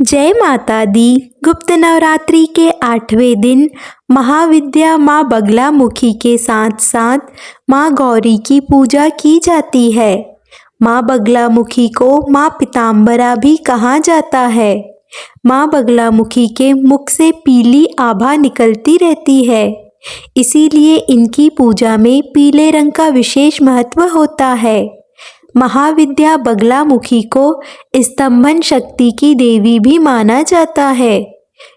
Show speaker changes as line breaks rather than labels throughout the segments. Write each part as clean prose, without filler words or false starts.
जय माता दी। गुप्त नवरात्रि के 8वें दिन महाविद्या माँ बगलामुखी के साथ साथ माँ गौरी की पूजा की जाती है। माँ बगलामुखी को माँ पीताम्बरा भी कहा जाता है। माँ बगलामुखी के मुख से पीली आभा निकलती रहती है, इसीलिए इनकी पूजा में पीले रंग का विशेष महत्व होता है। महाविद्या बगलामुखी को स्तंभन शक्ति की देवी भी माना जाता है।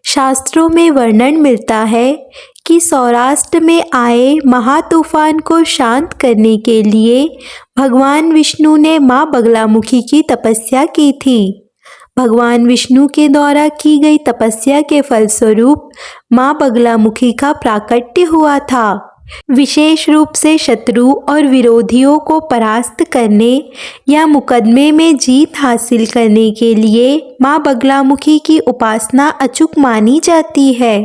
शास्त्रों में वर्णन मिलता है कि सौराष्ट्र में आए महातूफान को शांत करने के लिए भगवान विष्णु ने माँ बगलामुखी की तपस्या की थी। भगवान विष्णु के द्वारा की गई तपस्या के फलस्वरूप माँ बगलामुखी का प्राकट्य हुआ था। विशेष रूप से शत्रु और विरोधियों को परास्त करने या मुकदमे में जीत हासिल करने के लिए माँ बगलामुखी की उपासना अचूक मानी जाती है।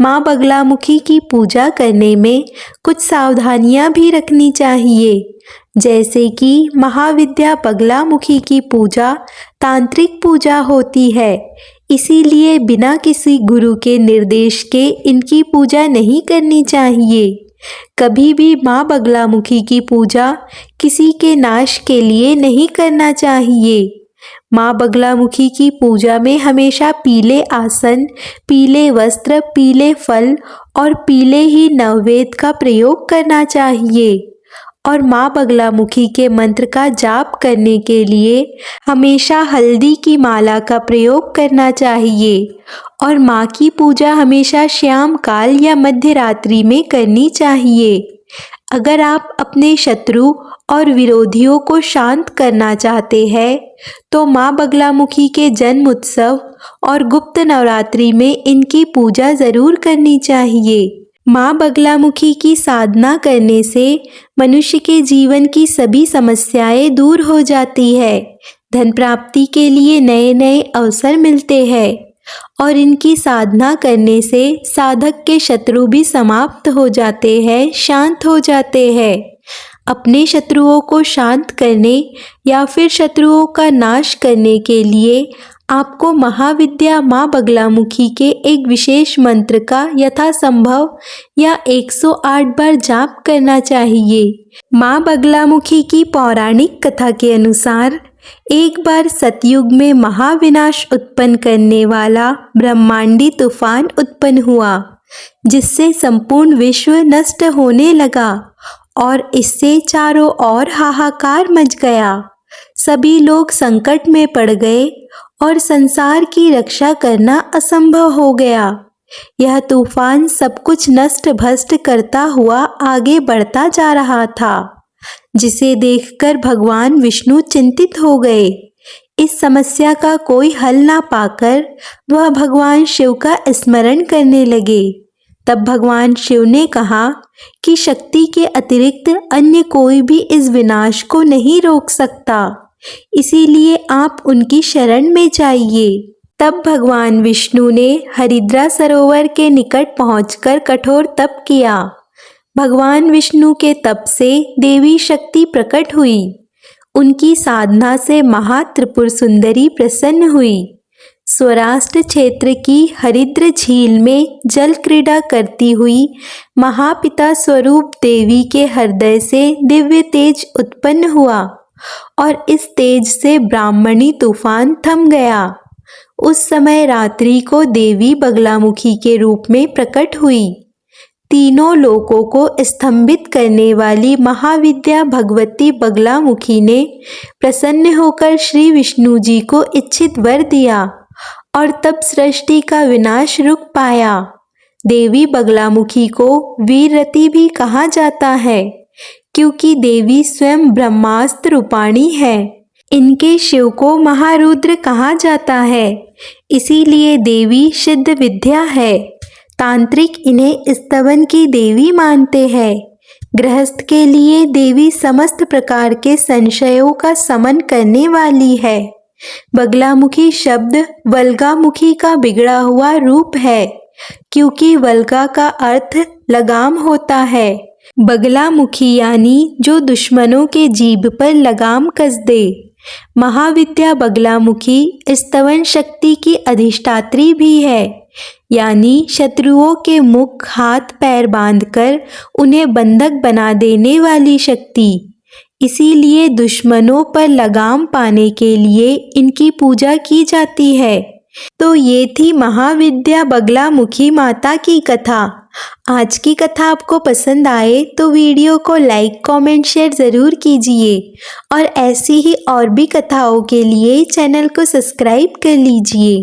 माँ बगलामुखी की पूजा करने में कुछ सावधानियाँ भी रखनी चाहिए, जैसे कि महाविद्या बगलामुखी की पूजा तांत्रिक पूजा होती है, इसीलिए बिना किसी गुरु के निर्देश के इनकी पूजा नहीं करनी चाहिए। कभी भी माँ बगलामुखी की पूजा किसी के नाश के लिए नहीं करना चाहिए। माँ बगलामुखी की पूजा में हमेशा पीले आसन, पीले वस्त्र, पीले फल और पीले ही नववेद का प्रयोग करना चाहिए और माँ बगलामुखी के मंत्र का जाप करने के लिए हमेशा हल्दी की माला का प्रयोग करना चाहिए और माँ की पूजा हमेशा श्याम काल या मध्य रात्रि में करनी चाहिए। अगर आप अपने शत्रु और विरोधियों को शांत करना चाहते हैं तो माँ बगलामुखी के जन्म उत्सव और गुप्त नवरात्रि में इनकी पूजा ज़रूर करनी चाहिए। माँ बगलामुखी की साधना करने से मनुष्य के जीवन की सभी समस्याएं दूर हो जाती है। धन प्राप्ति के लिए नए नए अवसर मिलते हैं और इनकी साधना करने से साधक के शत्रु भी समाप्त हो जाते हैं, शांत हो जाते हैं। अपने शत्रुओं को शांत करने या फिर शत्रुओं का नाश करने के लिए आपको महाविद्या माँ बगलामुखी के एक विशेष मंत्र का यथासंभव या 108 बार जाप करना चाहिए। माँ बगलामुखी की पौराणिक कथा के अनुसार एक बार सतयुग में महाविनाश उत्पन्न करने वाला ब्रह्मांडी तूफान उत्पन्न हुआ, जिससे संपूर्ण विश्व नष्ट होने लगा और इससे चारों ओर हाहाकार मच गया। सभी लोग संकट में पड़ गए और संसार की रक्षा करना असंभव हो गया। यह तूफान सब कुछ नष्ट भ्रष्ट करता हुआ आगे बढ़ता जा रहा था, जिसे देखकर भगवान विष्णु चिंतित हो गए। इस समस्या का कोई हल ना पाकर वह भगवान शिव का स्मरण करने लगे। तब भगवान शिव ने कहा कि शक्ति के अतिरिक्त अन्य कोई भी इस विनाश को नहीं रोक सकता, इसीलिए आप उनकी शरण में जाइए। तब भगवान विष्णु ने हरिद्रा सरोवर के निकट पहुंचकर कठोर तप किया। भगवान विष्णु के तप से देवी शक्ति प्रकट हुई। उनकी साधना से महात्रिपुर सुंदरी प्रसन्न हुई। सौराष्ट्र क्षेत्र की हरिद्र झील में जल क्रीड़ा करती हुई महापिता स्वरूप देवी के हृदय से दिव्य तेज उत्पन्न हुआ और इस तेज से ब्राह्मणी तूफान थम गया। उस समय रात्रि को देवी बगलामुखी के रूप में प्रकट हुई। तीनों लोकों को स्तंभित करने वाली महाविद्या भगवती बगलामुखी ने प्रसन्न होकर श्री विष्णु जी को इच्छित वर दिया और तब सृष्टि का विनाश रुक पाया। देवी बगलामुखी को वीररती भी कहा जाता है, क्योंकि देवी स्वयं ब्रह्मास्त्र रूपाणी है। इनके शिव को महारुद्र कहा जाता है, इसीलिए देवी सिद्ध विद्या है। तांत्रिक इन्हें स्तवन की देवी मानते हैं। गृहस्थ के लिए देवी समस्त प्रकार के संशयों का शमन करने वाली है। बगलामुखी शब्द वल्गामुखी का बिगड़ा हुआ रूप है, क्योंकि वल्गा का अर्थ लगाम होता है। बगलामुखी यानी जो दुश्मनों के जीभ पर लगाम कस दे। महाविद्या बगलामुखी स्तवन शक्ति की अधिष्ठात्री भी है, यानी शत्रुओं के मुख हाथ पैर बांधकर उन्हें बंधक बना देने वाली शक्ति। इसीलिए दुश्मनों पर लगाम पाने के लिए इनकी पूजा की जाती है। तो ये थी महाविद्या बगलामुखी माता की कथा। आज की कथा आपको पसंद आए तो वीडियो को लाइक कमेंट शेयर ज़रूर कीजिए और ऐसी ही और भी कथाओं के लिए चैनल को सब्सक्राइब कर लीजिए।